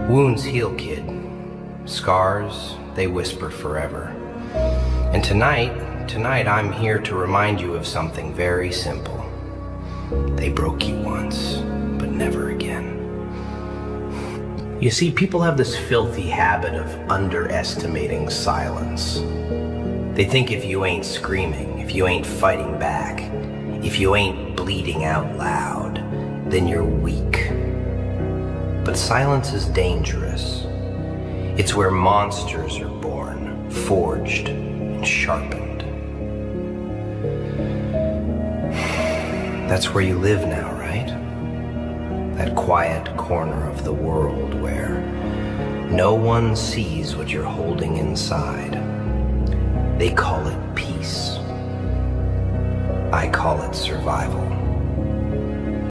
Wounds heal, kid. Scars, they whisper forever. And tonight I'm here to remind you of something very simple. They broke you once, but never again. You see, people have this filthy habit of underestimating silence. They think if you ain't screaming, if you ain't fighting back, if you ain't bleeding out loud, then you're weak. But silence is dangerous. It's where monsters are born, forged and sharpened. That's where you live now, right? That quiet corner of the world where no one sees what you're holding inside. They call it peace. I call it survival.